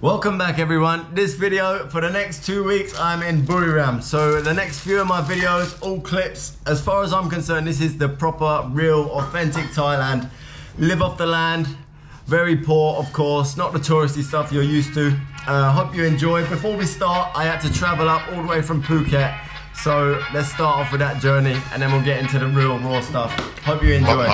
Welcome back everyone. This video for the next 2 weeks I'm in Buriram. So the next few of my videos, all clips. As far as I'm concerned, this is the proper, real, authentic Thailand. Live off the land, very poor of course, not the touristy stuff you're used to. Hope you enjoy. Before we start, I had to travel up all the way from Phuket. So let's start off with that journey and then we'll get into the real raw stuff. Hope you enjoy.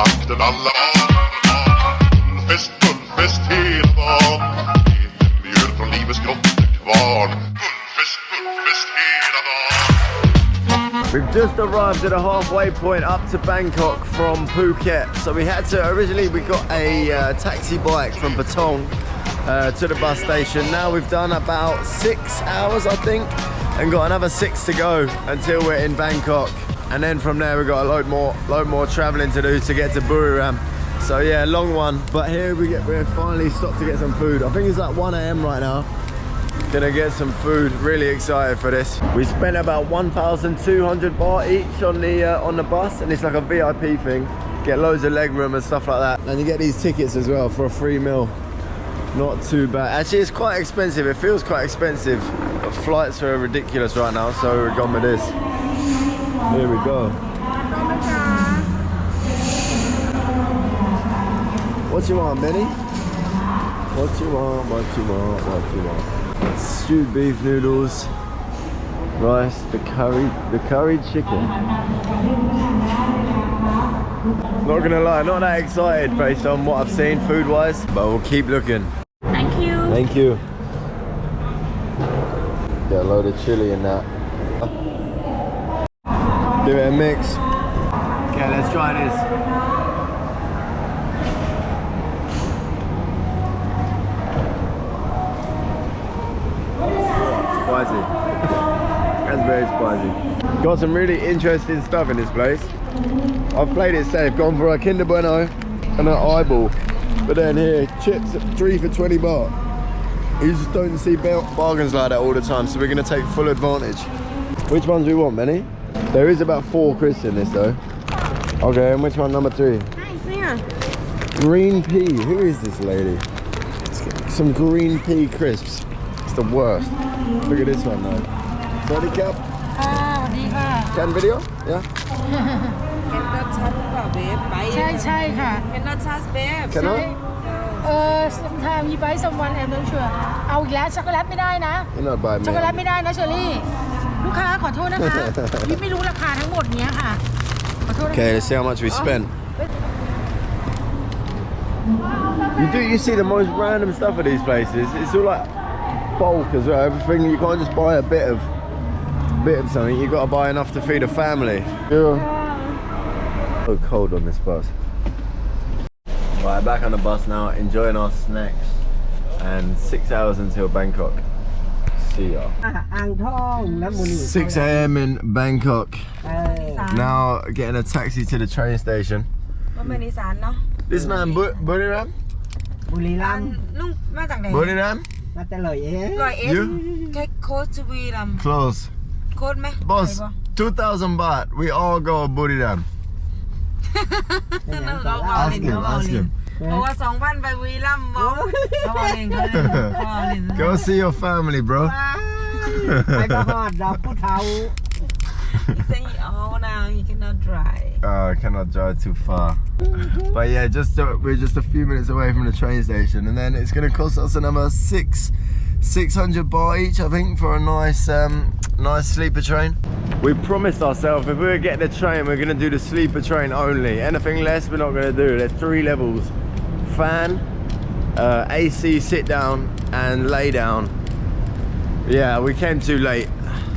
We've just arrived at a halfway point up to Bangkok from Phuket. So we had to, originally we got a taxi bike from Patong to the bus station. Now we've done about 6 hours I think and got another 6 to go until we're in Bangkok. And then from there we've got a load more traveling to do to get to Buriram. So yeah, long one. But here we're finally stopped to get some food. I think it's like 1 AM right now. Gonna get some food, really excited for this. We spent about 1,200 baht each on the bus, and it's like a VIP thing. Get loads of leg room and stuff like that. And you get these tickets as well for a free meal. Not too bad. Actually, it's quite expensive. It feels quite expensive. But flights are ridiculous right now, so we're gone with this. Here we go. What you want, Benny? What you want, what you want, what you want? Stewed beef noodles, rice, the curried chicken. Not gonna lie, not that excited based on what I've seen food wise, but we'll keep looking. Thank you. Thank you. Get a load of chili in that. Give it a mix. Okay, let's try this. Spicy. That's very spicy. Got some really interesting stuff in this place. I've played it safe, gone for a Kinder Bueno and an eyeball. But then here, chips at 3 for 20 baht. You just don't see bargains like that all the time, so we're gonna take full advantage. Which ones we want, Benny? There is about 4 crisps in this though. Okay, and which one, number 3? Green pea, who is this lady? Let's get some green pea crisps. It's the worst. Look at this one though. Sorry, Cap. Can video? Yeah. Cannot touch ใช่ค่ะ Cannot touch babe. Cannot? sometimes you buy someone I'm not sure เอาอีกแล้วช็อกโกแลตไม่ได้นะ Cannot buy me. ช็อกโกแลตไม่ได้นะเชอรี่ลูกค้าขอโทษนะคะพี่ไม่รู้ราคาทั้งหมดเนี้ยค่ะขอโทษนะคะ Okay, let's see how much we spent. You see the most random stuff at these places. It's all like bulk as well. Everything, you can't just buy a bit of something. You've got to buy enough to feed a family. So cold on this bus. Right, back on the bus now, enjoying our snacks, and 6 hours until Bangkok. See ya. 6 AM in Bangkok. Now getting a taxi to the train station. This man, Buriram? บุรีรัมย์ ลุงมาจากไหน Buriram? มาแต่เลยเอ๊ะ You? แค่โค้ดบุรีรัมย์ Close. โค้ดไหม Boss, 2,000 baht. We all go Buriram. Ask him. เพราะว่า 2,000 ไปบุรีรัมย์บอกเขาบอกเองเขาเล่น Go see your family, bro. ไปประหอดดอกผู้เฒ่า He say oh now he cannot drive. I cannot drive too far. But yeah, we're just a few minutes away from the train station, and then it's going to cost us another 600 baht each, I think, for a nice sleeper train. We promised ourselves if we were getting the train, we're going to do the sleeper train only. Anything less, we're not going to do. There's 3 levels: fan, AC sit down, and lay down. Yeah, we came too late.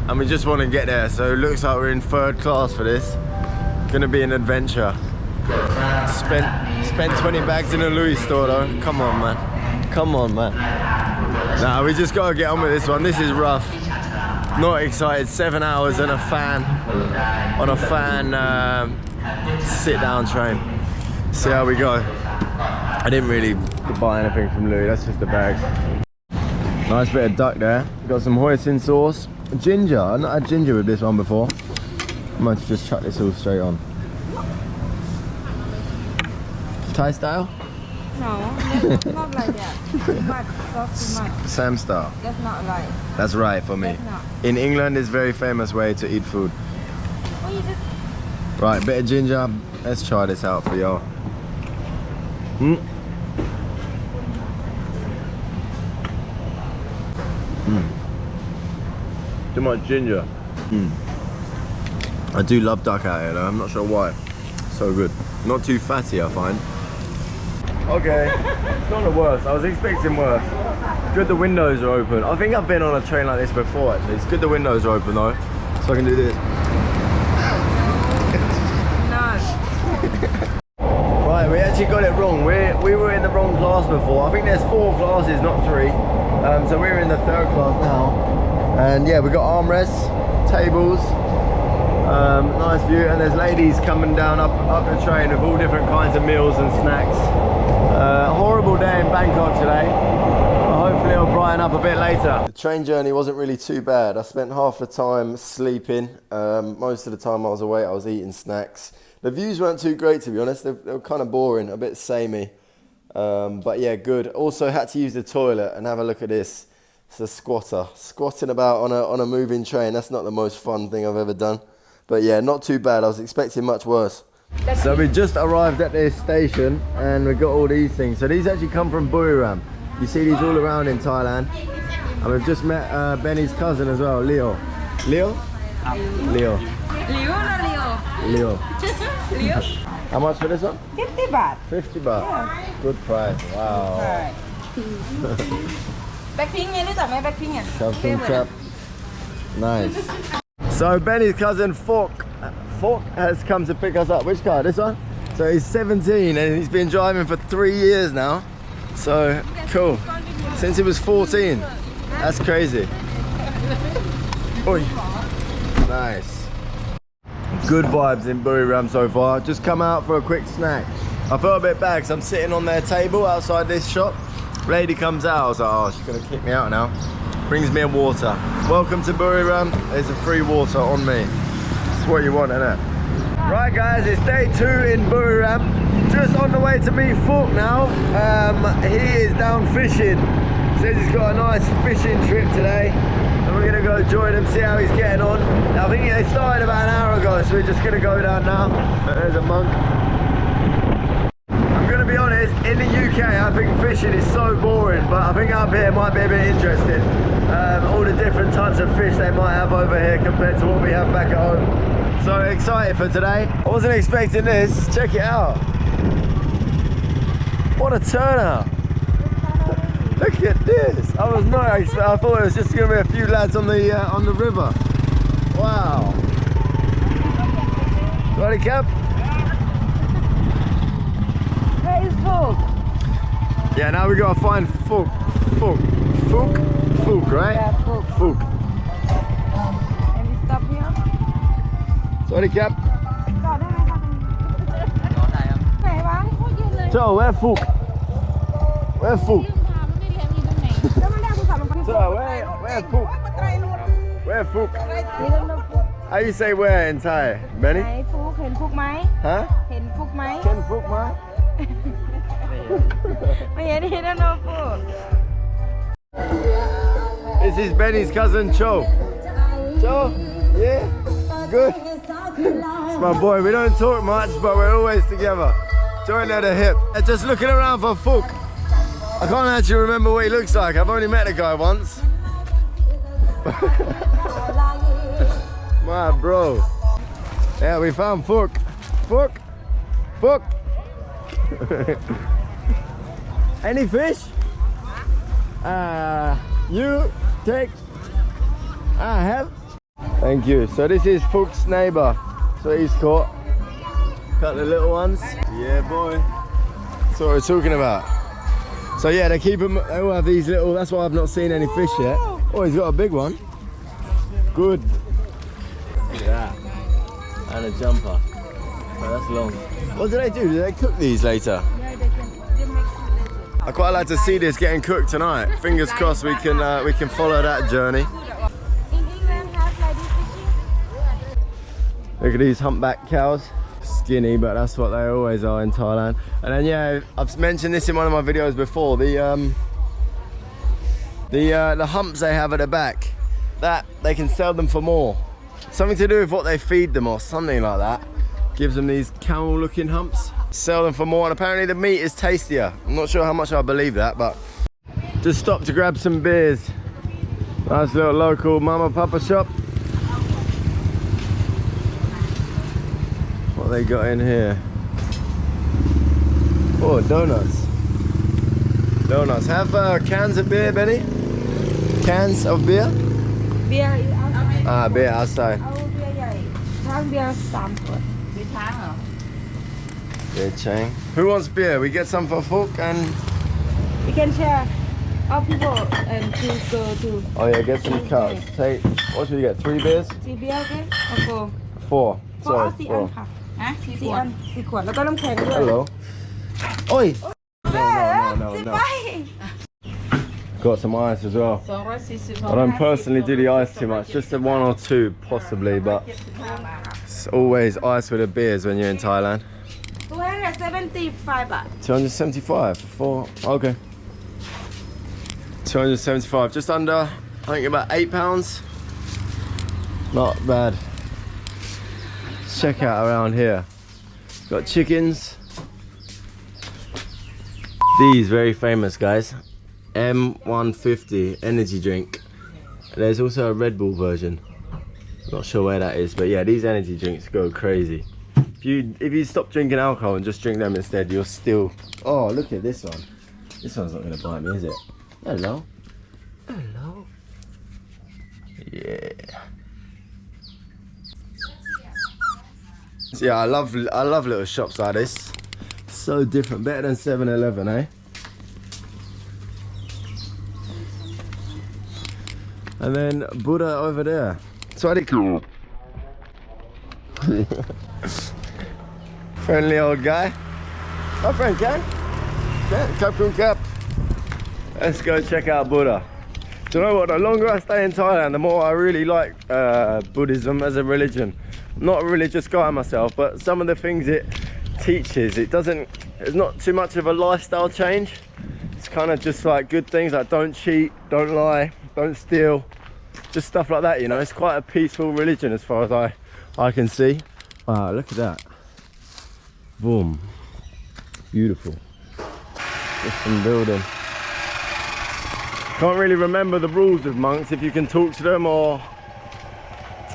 And we just want to get there, so it looks like we're in 3rd class for this. Gonna be an adventure. Spent 20 bags in a Louis store though. Come on, man. Come on, man. Nah, we just gotta get on with this one. This is rough. Not excited. 7 hours on a fan sit-down train. See how we go. I didn't really buy anything from Louis. That's just the bag. Nice bit of duck there. Got some hoisin sauce. Ginger. I've not had ginger with this one before. I might just chuck this all straight on. Thai style? No, that's not like that. Too much, sauce too much. Same style. That's not right. That's right for me. That's not. In England, it's a very famous way to eat food. Oh, you just... Right, bit of ginger. Let's try this out for y'all. Too much ginger. I do love duck out here though, I'm not sure why. So good. Not too fatty, I find. Okay, it's not the worst. I was expecting worse. Good the windows are open. I think I've been on a train like this before actually. It's good the windows are open though. So I can do this. Right, we actually got it wrong. We were in the wrong class before. I think there's 4 classes, not 3. So we're in the 3rd class now. And yeah, we got armrests, tables, nice view, and there's ladies coming down up the train with all different kinds of meals and snacks. Horrible day in Bangkok today. Hopefully it'll brighten up a bit later. The train journey wasn't really too bad. I spent half the time sleeping. Most of the time I was awake, I was eating snacks. The views weren't too great, to be honest. They were kind of boring, a bit samey. But yeah, good. Also had to use the toilet, and have a look at this. It's a squatter. Squatting about on a moving train. That's not the most fun thing I've ever done. But yeah, not too bad. I was expecting much worse. So we just arrived at this station and we got all these things. So these actually come from Buriram. You see these all around in Thailand. And we've just met Benny's cousin as well, Leo. Leo? Leo. Leo. Leo. How much for this one? 50 baht. 50 baht. Yeah. Good price. Wow. Right. Blackpink ไงรู้จักไหม Blackpink อ่ะ Chap. Nice. So Benny's cousin Fork has come to pick us up. Which car? This one? So he's 17 and he's been driving for 3 years now. So cool. Since he was 14. That's crazy. Oi. Nice. Good vibes in Buriram so far. Just come out for a quick snack. I felt a bit bad because I'm sitting on their table outside this shop. Lady comes out, I was like, oh, she's gonna kick me out now. Brings me a water. Welcome to Buriram. There's a free water on me. That's what you want, isn't it? Right guys, it's day 2 in Buriram. Just on the way to meet Fork now. He is down fishing. Says he's got a nice fishing trip today. And we're gonna go join him, see how he's getting on. Now, I think they started about an hour ago, so we're just gonna go down now. There's a monk. To be honest, in the UK I think fishing is so boring, but I think up here might be a bit interesting. All the different types of fish they might have over here compared to what we have back at home. So excited for today. I wasn't expecting this. Check it out. What a turnout. Look at this. I was not expecting. I thought it was just going to be a few lads on the river. Wow. Got it, Cap? Yeah, now we gotta find Fook, right? Yeah, Fook. And we stop here. Sorry, Cap. จอดได้ไหมคะไหนวะพูดยืนเลย So, where Fook? Where Fook? แล้วมันได้ผู้สาวลงไป So, where Fook? Where Fook? นี่เรื่องฟุก How you say where in Thai, Benny? ไหนฟุกเห็นฟุกไหม Huh? เห็นฟุกไหม Ken Fook, man? ไม่เห็นที่นั่นนะฟุก This is Benny's cousin Cho. Cho? Yeah? Good? It's my boy. We don't talk much, but we're always together. Joined at the hip. Just looking around for Fook. I can't actually remember what he looks like. I've only met the guy once. My bro. Yeah, we found Fook. Fook? Fook? Any fish? You take. I have. Thank you. So this is Fook's neighbor. So he's caught. Cut the little ones. Yeah, boy. That's what we're talking about. So yeah, they keep them. They all have these little. That's why I've not seen any fish yet. Oh, he's got a big one. Good. Look at that. And a jumper. Oh, that's long. What do they do? Do they cook these later? Yeah, they can. They make food later. I quite like to see this getting cooked tonight. Fingers crossed we can follow that journey. In England, have like this fishing. Look at these humpback cows. skinny, but that's what they always are in Thailand. And then yeah, I've mentioned this in one of my videos before, the humps they have at the back, that they can sell them for more. Something to do with what they feed them or something like that. Gives them these camel looking humps. Sell them for more, and apparently the meat is tastier. I'm not sure how much I believe that, but just stopped to grab some beers. Nice little local mama papa shop. What they got in here? Oh, donuts. Donuts. Have cans of beer, Benny? Cans of beer? Beer is outside. Ah, beer outside. Our beer ใหญ่ Chang beer 3 ขวด Beer Chang เหรอ Yeah, Chang. Who wants beer? We get some for Phuc and... We can share all people and to go to Oh yeah, get some cups. Take, what should we get? 3 beers? 3 beer okay or 4 4. 4เอา4 อันค่ะ4 อัน4 ขวดแล้วก็น้ำแข็งด้วย Hello. Oi! No. ไป Got some ice as well. 240 I don't personally do the ice too much, just a 1 or 2 possibly, but it's always ice with the beers when you're in Thailand. 275 บาท 275 for 4, okay. 275, just under, I think about £8. Not bad. Check out around here. Got chickens. These very famous guys. M150 energy drink. There's also a Red Bull version. Not sure where that is, but yeah, these energy drinks go crazy. If you stop drinking alcohol and just drink them instead, you're still... Oh, look at this one. This one's not going to bite me, is it? Hello. Hello. Yeah. Yeah, I love little shops like this. So different, better than 7-Eleven, eh? And then Buddha over there. Sorry, cool. Friendly old guy. My friend Chang. Cap. Let's go check out Buddha. Do you know what? The longer I stay in Thailand, the more I really like Buddhism as a religion. I'm not a religious guy myself, but some of the things it teaches, it's not too much of a lifestyle change. It's kind of just like good things like don't cheat, don't lie, don't steal, just stuff like that, you know. It's quite a peaceful religion as far as I can see. Wow, look at that. Boom. Beautiful. Just some building. Can't really remember the rules of monks, if you can talk to them or...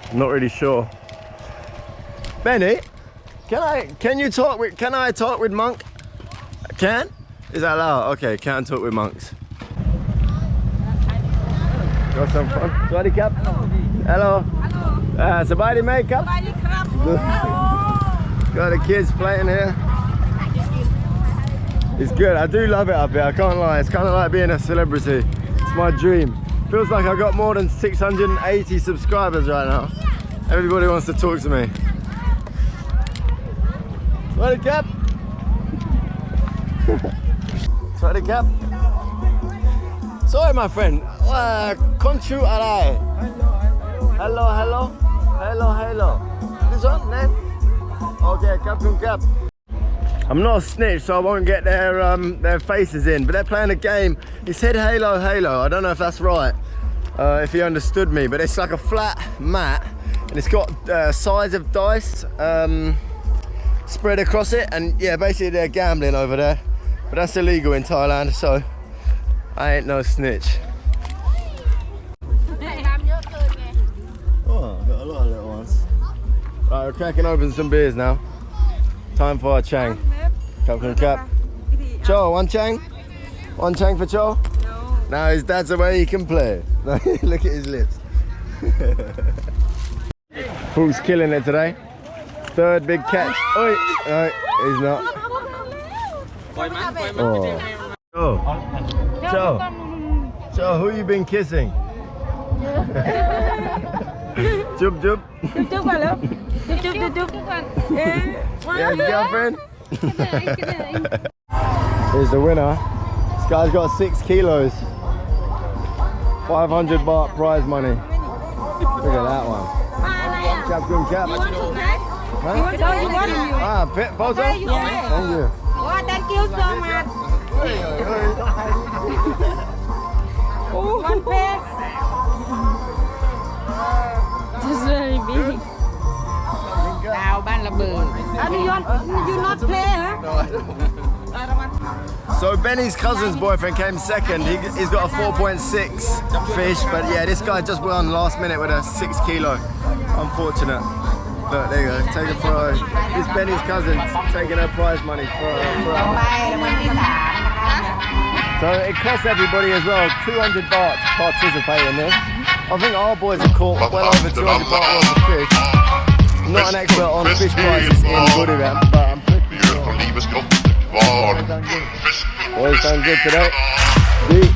I'm not really sure. Benny, can I talk with monk? Can? Is that allowed? Okay, can talk with monks. Got some fun. Swaddy Cap. Hello. Sabadi makeup. Got the kids playing here. It's good. I do love it up here. I can't lie. It's kind of like being a celebrity. It's my dream. Feels like I've got more than 680 subscribers right now. Everybody wants to talk to me. Swaddy Cap. Swaddy Cap. Sorry, my friend. Konchu arai. Hello. This one, name? Okay, Cap. I'm not a snitch, so I won't get their faces in. But they're playing a game. He said Halo. I don't know if that's right. If he understood me, but it's like a flat mat, and it's got sides of dice spread across it, and yeah, basically they're gambling over there. But that's illegal in Thailand, so I ain't no snitch. Oh, got a lot of little ones. Right, we're cracking open some beers now. Time for a Chang. Cap. Cho, one Chang? One Chang for Cho? No. Now his dad's away, he can play. Look at his lips. Phuc's killing it today. 3rd big catch. Oi! No, he's not. Oh. Cho, who you been kissing? Jub. Yeah, his girlfriend. Here's the winner. This guy's got 6 kilos. 500 baht prize money. Look at that one. Cap. Ah, photo? Thank you. Oh, thank you so much. One pair. It's very big. ดาวบ้านระเบิดอันนี้you not play ฮะ So Benny's cousin's boyfriend came second. He's got a 4.6 fish, but yeah, this guy just won last minute with a 6 kilo. Unfortunate. Look, there you go. Take a photo. This Benny's cousin taking her prize money for ไปรางวัลที่3นะคะ So it costs everybody as well 200 baht to participate in this. I think our boys have caught well over 200 baht worth of fish. I'm not an expert on fish prices in Buriram, but I'm pretty sure. Boys done good today. See?